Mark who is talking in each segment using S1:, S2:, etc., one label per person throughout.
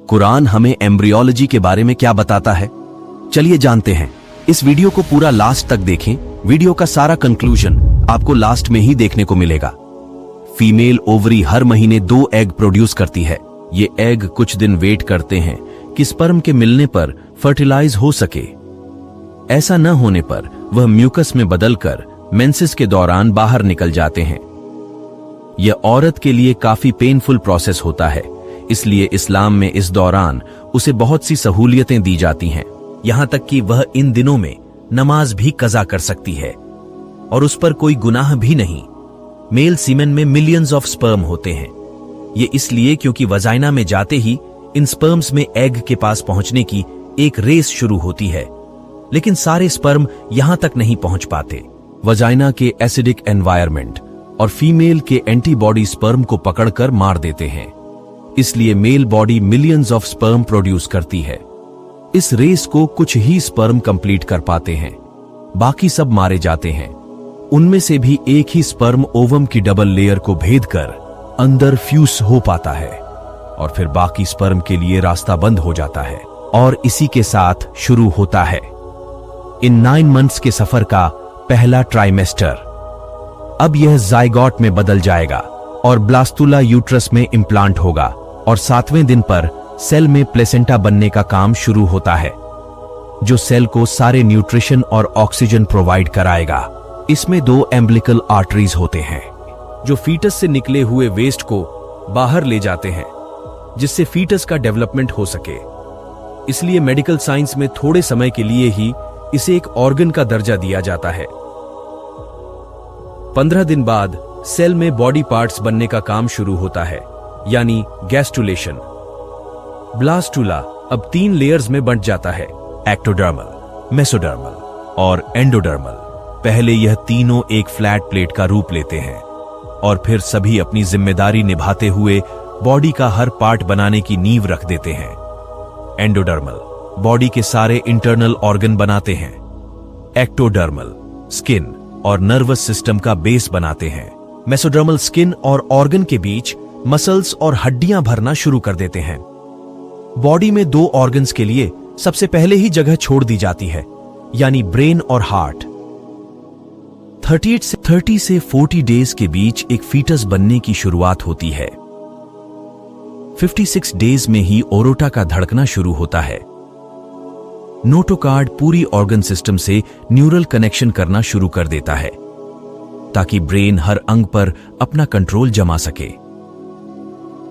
S1: कुरान हमें एम्ब्रियोलॉजी के बारे में क्या बताता है, चलिए जानते हैं। इस वीडियो को पूरा लास्ट तक देखें। वीडियो का सारा कंक्लूजन आपको लास्ट में ही देखने को मिलेगा। फीमेल ओवरी हर महीने 2 एग प्रोड्यूस करती है। ये एग कुछ दिन वेट करते हैं कि स्पर्म के मिलने पर फर्टिलाइज हो सके। ऐसा न होने पर वह म्यूकस में बदलकर मेंसेस के दौरान बाहर निकल जाते हैं। यह औरत के लिए काफी पेनफुल प्रोसेस होता है, इसलिए इस्लाम में इस दौरान उसे बहुत सी सहूलियतें दी जाती हैं, यहां तक कि वह इन दिनों में नमाज भी कज़ा कर सकती है और उस पर कोई गुनाह भी नहीं। मेल सीमेन में मिलियंस ऑफ स्पर्म होते हैं। ये इसलिए क्योंकि वजाइना में जाते ही इन स्पर्म्स में एग के पास पहुंचने की एक रेस शुरू होती है, लेकिन सारे स्पर्म यहां तक नहीं पहुंच पाते। वजाइना के एसिडिक एनवायरनमेंट और फीमेल के एंटीबॉडी स्पर्म को पकड़कर मार देते हैं, इसलिए male body millions of sperm produce करती है। इस रेस को कुछ ही स्पर्म कंप्लीट कर पाते हैं, बाकी सब मारे जाते हैं। उनमें से भी एक ही स्पर्म ओवम की डबल लेयर को भेद कर अंदर फ्यूज हो पाता है और फिर बाकी स्पर्म के लिए रास्ता बंद हो जाता है और इसी के साथ शुरू होता है इन 9 मंथ्स के सफर का पहला ट्राइमेस्टर। अब यह जाइगोट में बदल जाएगा और ब्लास्तुला यूट्रस में इंप्लांट होगा और 7वें दिन पर सेल में प्लेसेंटा बनने का काम शुरू होता है, जो सेल को सारे न्यूट्रिशन और ऑक्सीजन प्रोवाइड कराएगा। इसमें 2 एम्बिलिकल आर्टरीज होते हैं जो फीटस से निकले हुए वेस्ट को बाहर ले जाते हैं, जिससे फीटस का डेवलपमेंट हो सके। इसलिए मेडिकल साइंस में थोड़े समय के लिए ही इसे एक ऑर्गन का दर्जा दिया जाता है। 15 दिन बाद सेल में बॉडी पार्ट्स बनने का काम शुरू होता है, यानी गैस्ट्रुलेशन। ब्लास्टुला अब 3 लेयर्स में बंट जाता है, एक्टोडर्मल, मेसोडर्मल और एंडोडर्मल। पहले यह तीनों एक फ्लैट प्लेट का रूप लेते हैं और फिर सभी अपनी जिम्मेदारी निभाते हुए बॉडी का हर पार्ट बनाने की नींव रख देते हैं। एंडोडर्मल बॉडी के सारे इंटरनल ऑर्गन बनाते हैं। एक्टोडर्मल स्किन और नर्वस सिस्टम का बेस बनाते हैं। मेसोडर्मल स्किन और ऑर्गन के बीच मसल्स और हड्डियां भरना शुरू कर देते हैं। बॉडी में 2 ऑर्गन्स के लिए सबसे पहले ही जगह छोड़ दी जाती है, यानी ब्रेन और हार्ट। 30 से 40 डेज के बीच एक फीटस बनने की शुरुआत होती है। 56 डेज में ही ओरोटा का धड़कना शुरू होता है। नोटोकार्ड पूरी ऑर्गन सिस्टम से न्यूरल कनेक्शन करना शुरू कर देता है, ताकि ब्रेन हर अंग पर अपना कंट्रोल जमा सके।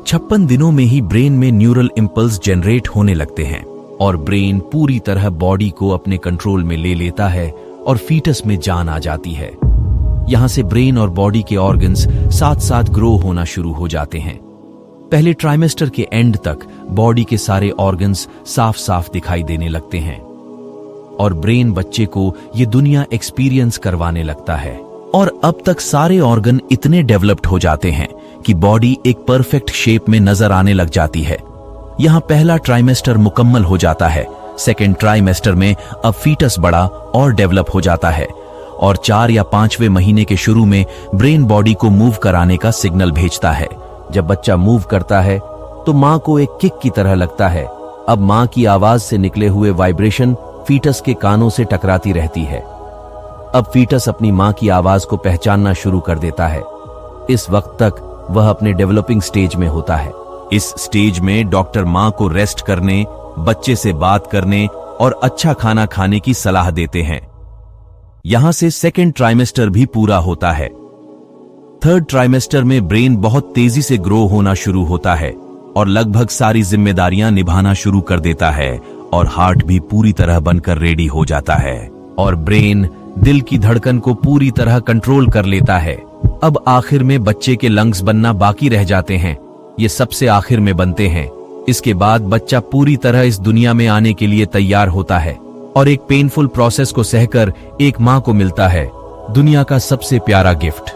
S1: 56 दिनों में ही ब्रेन में न्यूरल इंपल्स जनरेट होने लगते हैं और ब्रेन पूरी तरह बॉडी को अपने कंट्रोल में ले लेता है और फीटस में जान आ जाती है। यहां से ब्रेन और बॉडी के ऑर्गन्स साथ साथ ग्रो होना शुरू हो जाते हैं। पहले ट्राइमेस्टर के एंड तक बॉडी के सारे ऑर्गन्स साफ साफ दिखाई देने लगते हैं और ब्रेन बच्चे को ये दुनिया एक्सपीरियंस करवाने लगता है। और अब तक सारे ऑर्गन इतने डेवलप्ड हो जाते हैं कि बॉडी एक परफेक्ट शेप में नजर आने लग जाती है। यहां पहला ट्राइमेस्टर मुकम्मल हो जाता है। सेकेंड ट्राइमेस्टर में अब फीटस बड़ा और डेवलप हो जाता है और 4 या 5वें महीने के शुरू में ब्रेन बॉडी को मूव कराने का सिग्नल भेजता है। जब बच्चा मूव करता है तो मां को एक किक की तरह लगता है। अब मां की आवाज से निकले हुए वाइब्रेशन फीटस के कानों से टकराती रहती है। अब फीटस अपनी मां की आवाज को पहचानना शुरू कर देता है। इस वक्त तक वह अपने डेवलपिंग स्टेज में होता है। इस स्टेज में डॉक्टर मां को रेस्ट करने, बच्चे से बात करने और अच्छा खाना खाने की सलाह देते हैं। यहां से सेकेंड ट्राइमेस्टर भी पूरा होता है। 3rd ट्राइमेस्टर में ब्रेन बहुत तेजी से ग्रो होना शुरू होता है और लगभग सारी जिम्मेदारियां निभाना शुरू कर देता है और हार्ट भी पूरी तरह बनकर रेडी हो जाता है और ब्रेन दिल की धड़कन को पूरी तरह कंट्रोल कर लेता है। अब आखिर में बच्चे के लंग्स बनना बाकी रह जाते हैं। ये सबसे आखिर में बनते हैं। इसके बाद बच्चा पूरी तरह इस दुनिया में आने के लिए तैयार होता है और एक पेनफुल प्रोसेस को सहकर एक मां को मिलता है दुनिया का सबसे प्यारा गिफ्ट।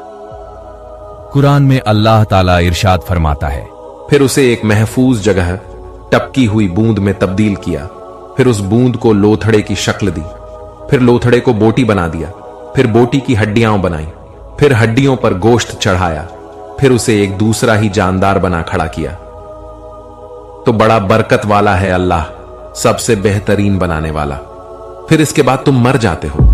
S1: कुरान में अल्लाह ताला इरशाद फरमाता है,
S2: फिर उसे एक महफूज जगह टपकी हुई बूंद में तब्दील किया, फिर उस बूंद को लोथड़े की शक्ल दी, फिर लोथड़े को बोटी बना दिया, फिर बोटी की हड्डियां बनाई, फिर हड्डियों पर गोश्त चढ़ाया, फिर उसे एक दूसरा ही जानदार बना खड़ा किया। तो बड़ा बरकत वाला है अल्लाह, सबसे बेहतरीन बनाने वाला। फिर इसके बाद तुम मर जाते हो